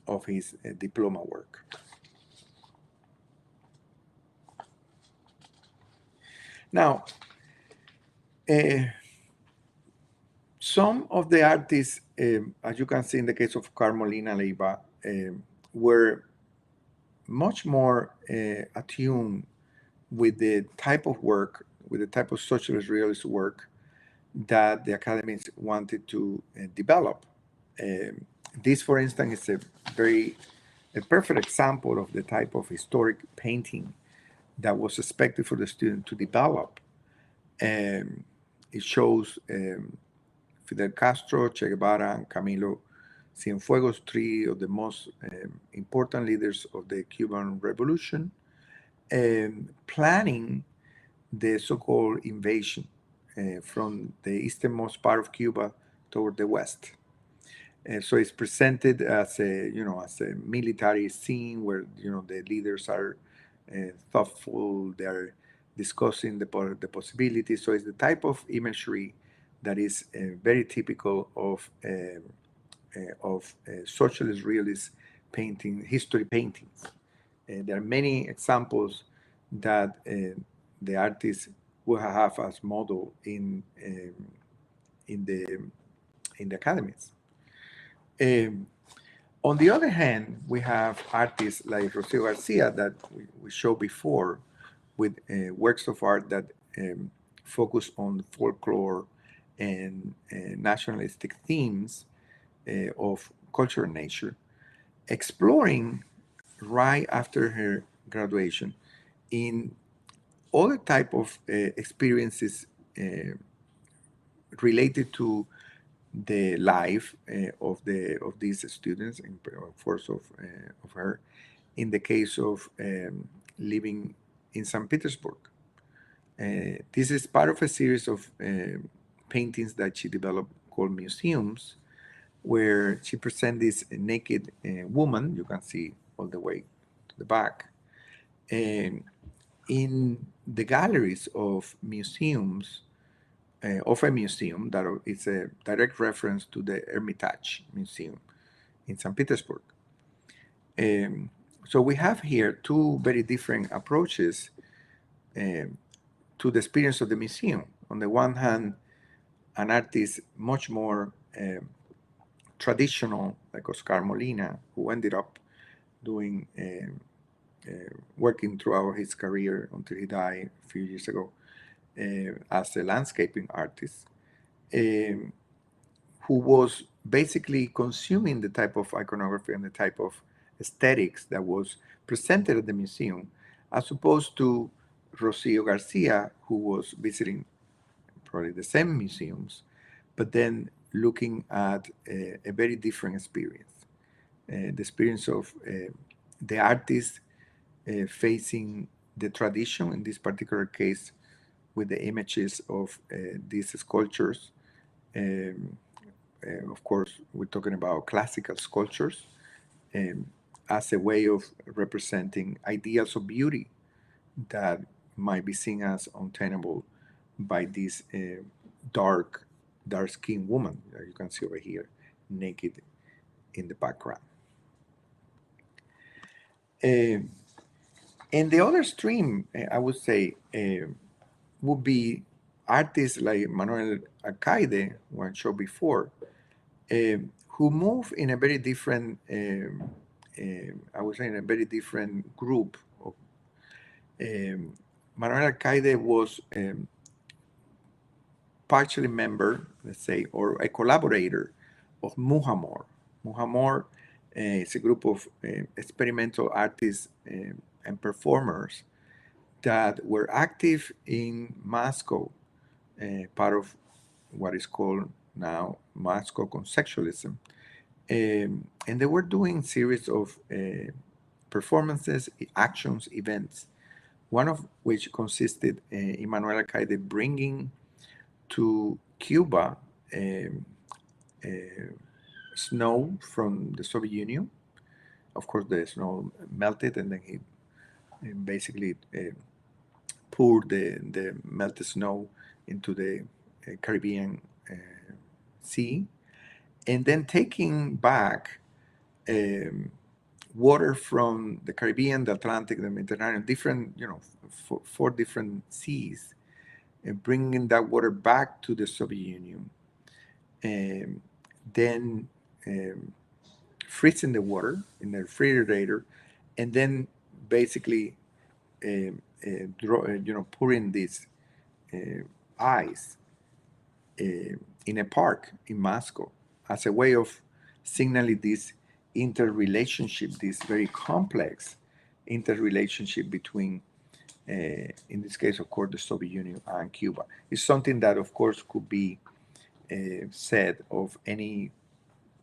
[SPEAKER 1] of his diploma work. Now, some of the artists, as you can see in the case of Carmelina Leiva, were much more attuned with the type of work, with the type of socialist realist work that the academies wanted to develop. This, for instance, is a perfect example of the type of historic painting that was expected for the student to develop. It shows Fidel Castro, Che Guevara, and Camilo Cienfuegos, three of the most important leaders of the Cuban Revolution, planning the so-called invasion from the easternmost part of Cuba toward the west. So it's presented as as a military scene where the leaders are thoughtful, they're discussing the possibilities. So it's the type of imagery that is very typical of socialist realist painting, history paintings. There are many examples that the artists will have as model in the academies. On the other hand, we have artists like Rosie Garcia that we showed before, with works of art that focus on folklore and nationalistic themes of cultural nature, exploring right after her graduation in other type of experiences related to the life of these students, in course of her, in the case of living in St. Petersburg. This is part of a series of paintings that she developed called museums, where she presents this naked woman, you can see all the way to the back, in the galleries of museums, of a museum that is a direct reference to the Hermitage Museum in St. Petersburg. So we have here two very different approaches to the experience of the museum. On the one hand, an artist much more traditional, like Oscar Molina, who ended up doing working throughout his career until he died a few years ago as a landscaping artist. who was basically consuming the type of iconography and the type of aesthetics that was presented at the museum, as opposed to Rosie Garcia, who was visiting probably the same museums, but then looking at a very different experience. The experience of the artist facing the tradition, in this particular case, with the images of these sculptures. Um, of course, we're talking about classical sculptures um, as a way of representing ideals of beauty that might be seen as untenable by this dark-skinned woman that you can see over here, naked in the background. Um and the other stream, I would say, would be artists like Manuel Alcaide, who I showed before, who move in a very different, I would say, in a very different group. Manuel Alcaide was partially member, let's say, or a collaborator of Muhamor. Muhamor is a group of experimental artists and performers that were active in Moscow, part of what is called now Moscow conceptualism. And they were doing series of performances, actions, events, one of which consisted in Manuel Alcaide bringing to Cuba uh, snow from the Soviet Union. Of course, the snow melted, and then he basically poured the melted snow into the Caribbean Sea, and then taking back um, water from the Caribbean, the Atlantic, the Mediterranean, different, four different seas, and bringing that water back to the Soviet Union, then freezing the water in the refrigerator, and then basically pouring this ice in a park in Moscow as a way of signaling this interrelationship, this very complex interrelationship between, in this case, of course, the Soviet Union and Cuba. It's something that, of course, could be said of any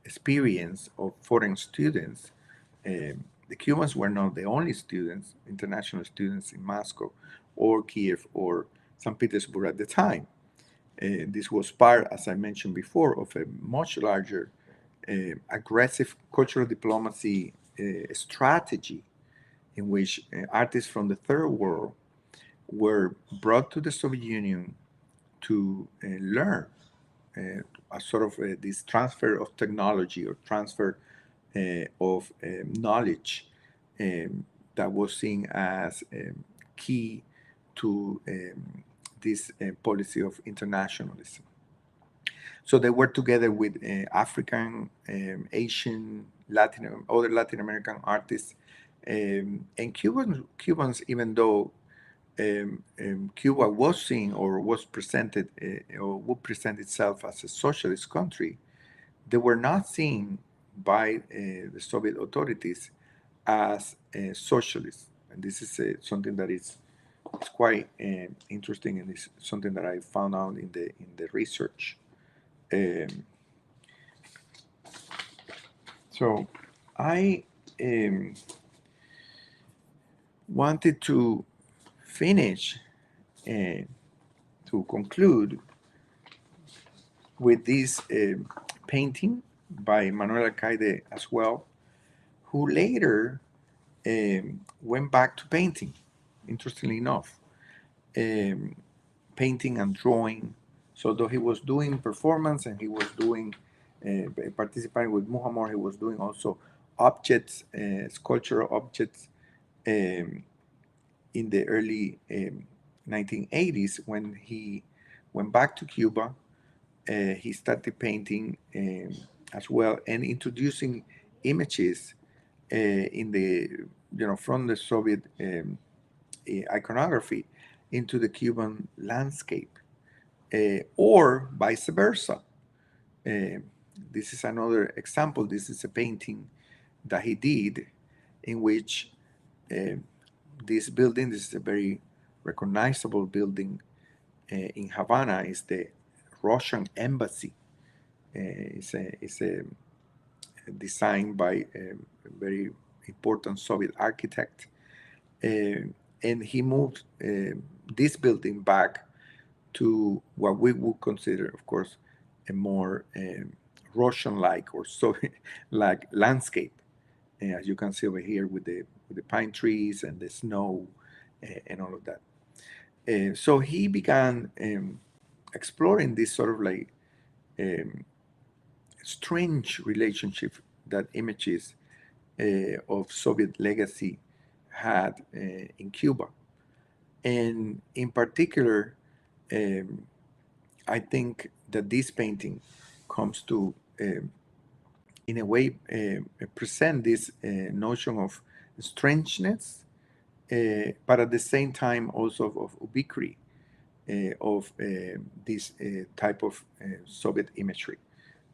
[SPEAKER 1] experience of foreign students. The Cubans were not the only students, international students in Moscow or Kiev or St. Petersburg at the time. This was part, as I mentioned before, of a much larger aggressive cultural diplomacy strategy in which artists from the third world were brought to the Soviet Union to learn a sort of this transfer of technology or transfer of knowledge that was seen as key to this policy of internationalism. So they were together with African, Asian, other Latin American artists, and Cubans, even though Cuba was seen or was presented or would present itself as a socialist country, they were not seen by the Soviet authorities as socialists. And this is something that is quite interesting, and is something that I found out in the research. So I wanted to finish to conclude with this painting by Manuel Alcaide as well, who later went back to painting, interestingly enough, painting and drawing. So though he was doing performance and he was doing participating with Muhammad, he was doing also objects, sculptural objects in the early 1980s. When he went back to Cuba, he started painting as well and introducing images in the from the Soviet iconography into the Cuban landscape, or vice versa. this is another example. This is a painting that he did in which this building, this is a very recognizable building in Havana, is the Russian embassy. It's a designed by a very important Soviet architect. And he moved this building back to what we would consider, of course, a more Russian-like or Soviet-like landscape, as you can see over here with the pine trees and the snow and all of that. So he began exploring this sort of like strange relationship that images of Soviet legacy had in Cuba. And in particular, I think that this painting comes to, in a way, present this notion of strangeness, but at the same time also of ubiquity of this type of Soviet imagery.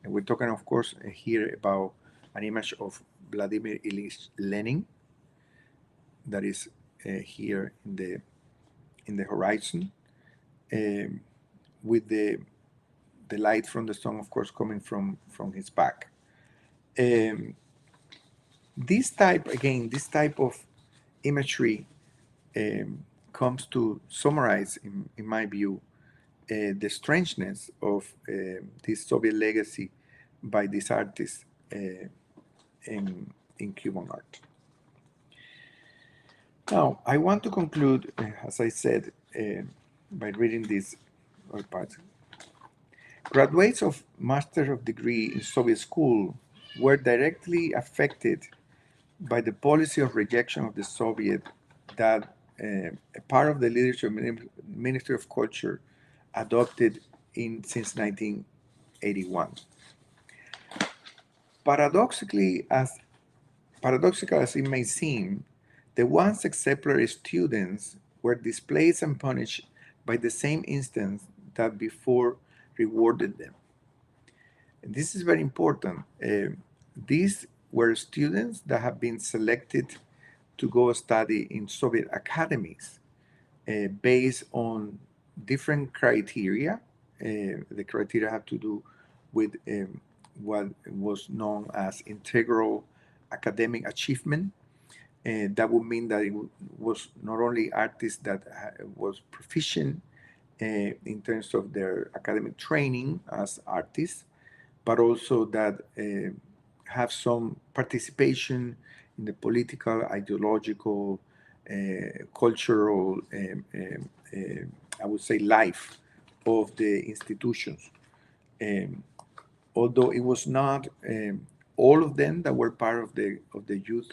[SPEAKER 1] And we're talking, of course, here about an image of Vladimir Ilyich Lenin that is here in the horizon, with the light from the sun, of course, coming from his back. This type of imagery comes to summarize, in my view, the strangeness of this Soviet legacy by these artists in Cuban art. Now, I want to conclude, as I said, by reading this part. Graduates of Master of Degree in Soviet School were directly affected by the policy of rejection of the Soviet that a part of the leadership Ministry of Culture adopted since 1981. Paradoxical as it may seem, the once exemplary students were displaced and punished by the same instance that before rewarded them. And this is very important. These were students that have been selected to go study in Soviet academies based on different criteria. The criteria have to do with what was known as integral academic achievement. That would mean that it was not only artists that was proficient in terms of their academic training as artists, but also that have some participation in the political, ideological, cultural, I would say, life of the institutions. Although it was not all of them that were part of the youth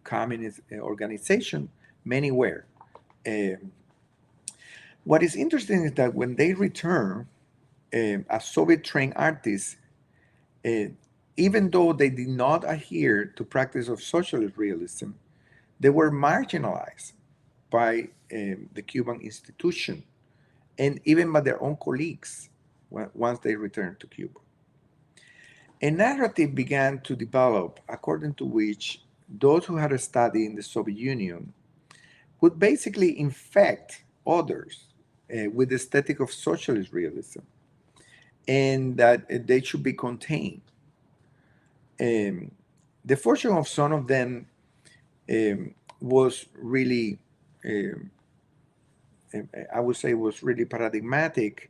[SPEAKER 1] communist organization, many were. What is interesting is that when they returned as Soviet-trained artists, even though they did not adhere to practice of socialist realism, they were marginalized by the Cuban institution and even by their own colleagues once they returned to Cuba. A narrative began to develop according to which those who had studied in the Soviet Union would basically infect others with the aesthetic of socialist realism, and that they should be contained. The fortune of some of them was really, I would say, was really paradigmatic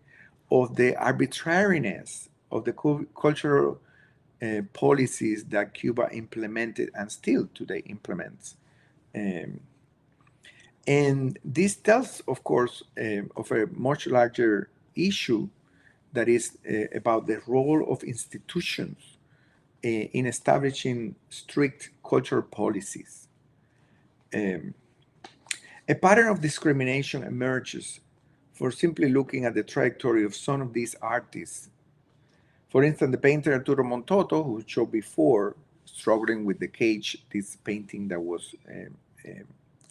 [SPEAKER 1] of the arbitrariness of the cultural policies that Cuba implemented and still today implements. And this tells, of course, of a much larger issue that is about the role of institutions in establishing strict cultural policies. A pattern of discrimination emerges for simply looking at the trajectory of some of these artists. For instance, the painter Arturo Montoto, who showed before, struggling with the cage, this painting that was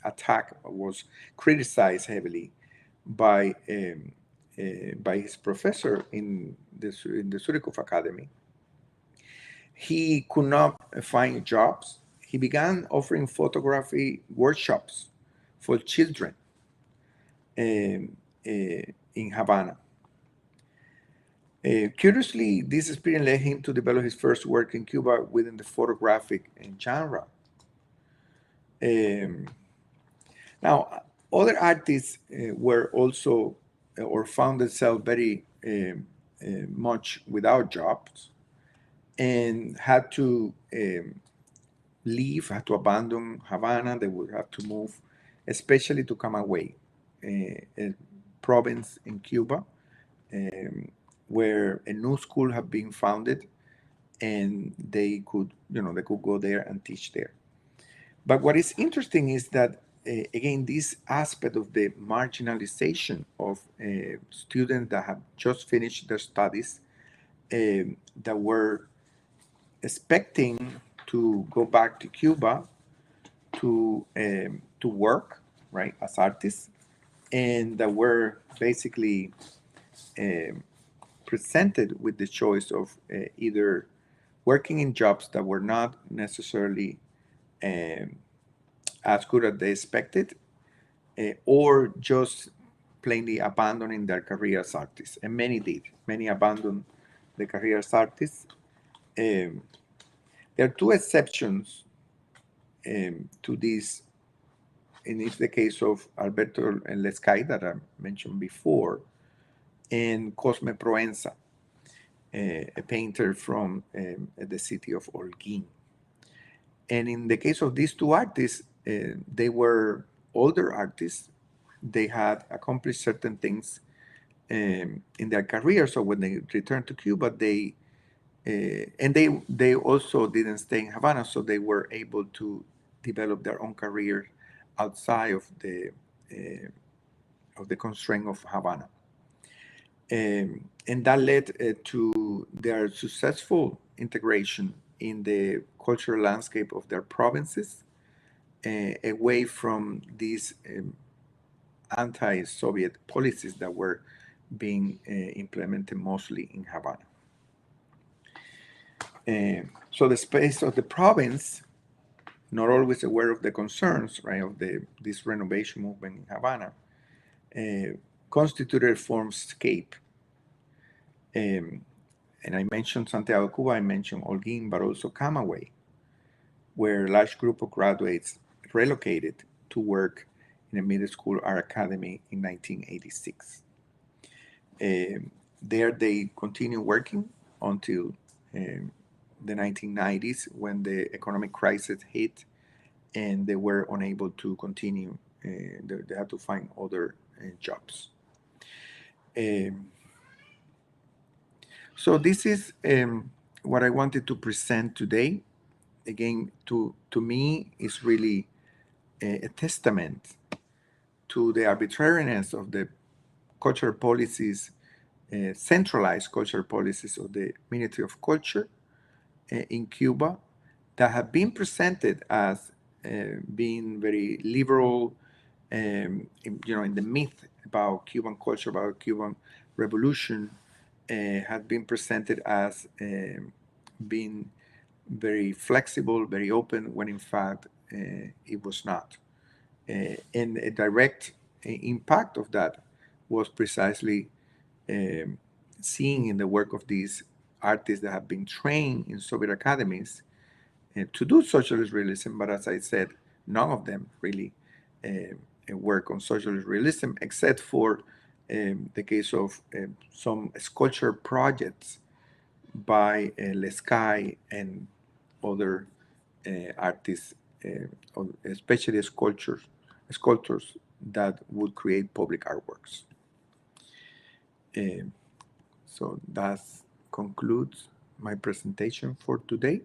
[SPEAKER 1] attacked, was criticized heavily by by his professor in the Zurich Academy. He could not find jobs. He began offering photography workshops for children in Havana. Curiously, this experience led him to develop his first work in Cuba within the photographic genre. Now, other artists were also or found themselves very much without jobs and had to leave, had to abandon Havana. They would have to move, especially to Camagüey, a province in Cuba, where a new school had been founded, and they could go there and teach there. But what is interesting is that again, this aspect of the marginalization of students that have just finished their studies, that were expecting to go back to Cuba to work, right, as artists, and that were basically presented with the choice of either working in jobs that were not necessarily as good as they expected, or just plainly abandoning their career as artists. And many did. Many abandoned the career as artists. There are two exceptions to this. And it's the case of Alberto Lescay that I mentioned before, and Cosme Proenza, a painter from the city of Holguín. And in the case of these two artists, they were older artists. They had accomplished certain things in their career. So when they returned to Cuba, they also didn't stay in Havana, so they were able to develop their own career outside of the constraint of Havana. And that led to their successful integration in the cultural landscape of their provinces, away from these anti-Soviet policies that were being implemented mostly in Havana. So the space of the province, not always aware of the concerns, right, of this renovation movement in Havana, constituted a formscape. And I mentioned Santiago de Cuba, I mentioned Holguín, but also Camagüey, where a large group of graduates relocated to work in a middle school art academy in 1986. There they continued working until the 1990s, when the economic crisis hit and they were unable to continue. They had to find other jobs. So this is what I wanted to present today. Again, to me, is really a testament to the arbitrariness of the cultural policies, centralized cultural policies of the Ministry of Culture in Cuba, that have been presented as being very liberal, in the myth about Cuban culture, about Cuban revolution, had been presented as being very flexible, very open, when in fact it was not. And a direct impact of that was precisely seeing in the work of these artists that have been trained in Soviet academies to do socialist realism, but as I said, none of them really work on socialist realism, except for the case of some sculpture projects by Lescay and other artists, especially sculptors that would create public artworks. So that concludes my presentation for today.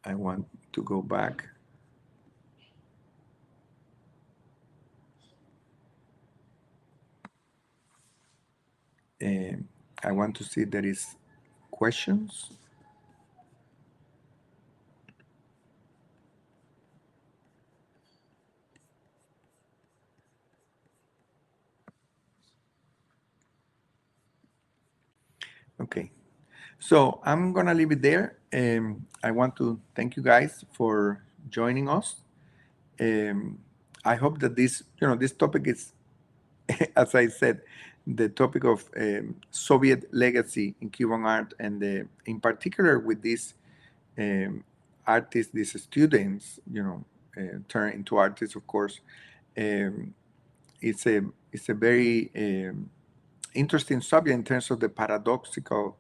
[SPEAKER 1] I want to go back. I want to see if there is questions. Okay. So I'm gonna leave it there. I want to thank you guys for joining us. I hope that this topic is, as I said, the topic of Soviet legacy in Cuban art, and in particular with these artists, these students, turn into artists. Of course, um, it's a very interesting subject in terms of the paradoxical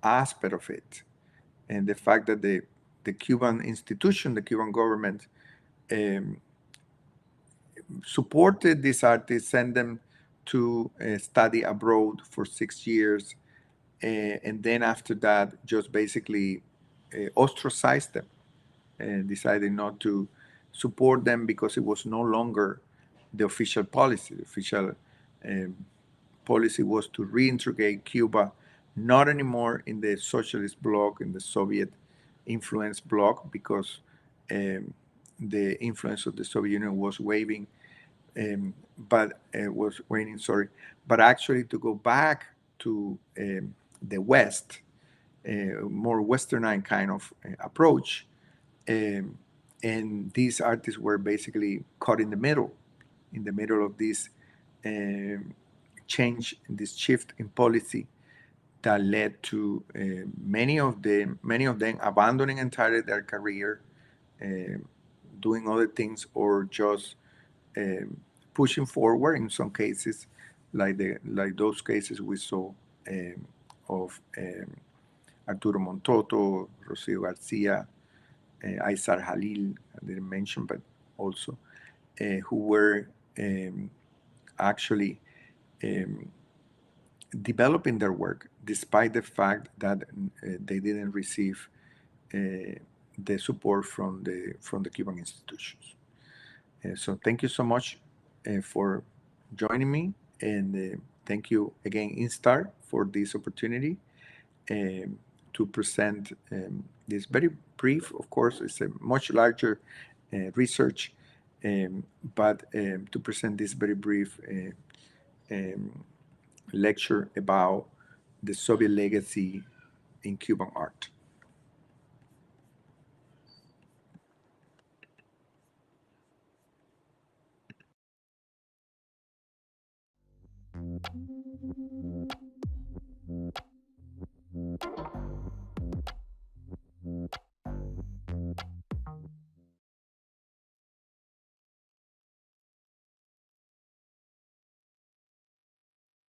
[SPEAKER 1] aspect of it, and the fact that the Cuban institution, the Cuban government, um, supported these artists, sent them to study abroad for 6 years, and then after that, just basically ostracized them and decided not to support them because it was no longer the official policy. The official um, policy was to reintegrate Cuba, not anymore in the socialist bloc, in the Soviet influence bloc, because um, the influence of the Soviet Union was waning, but actually to go back to the West, more westernized kind of approach. Um, and these artists were basically caught in the middle of this um, change, this shift in policy that led to many of them abandoning entirely their career, um, doing other things, or just um, pushing forward in some cases, like those cases we saw of Arturo Montoto, Rosie Garcia, Aysar Halil, I didn't mention, but also who were actually um, developing their work despite the fact that they didn't receive the support from the Cuban institutions. So thank you so much for joining me, and thank you again, INSTAR, for this opportunity um, to present this very brief. Of course, it's a much larger research, but to present this very brief um, lecture about the Soviet legacy in Cuban art.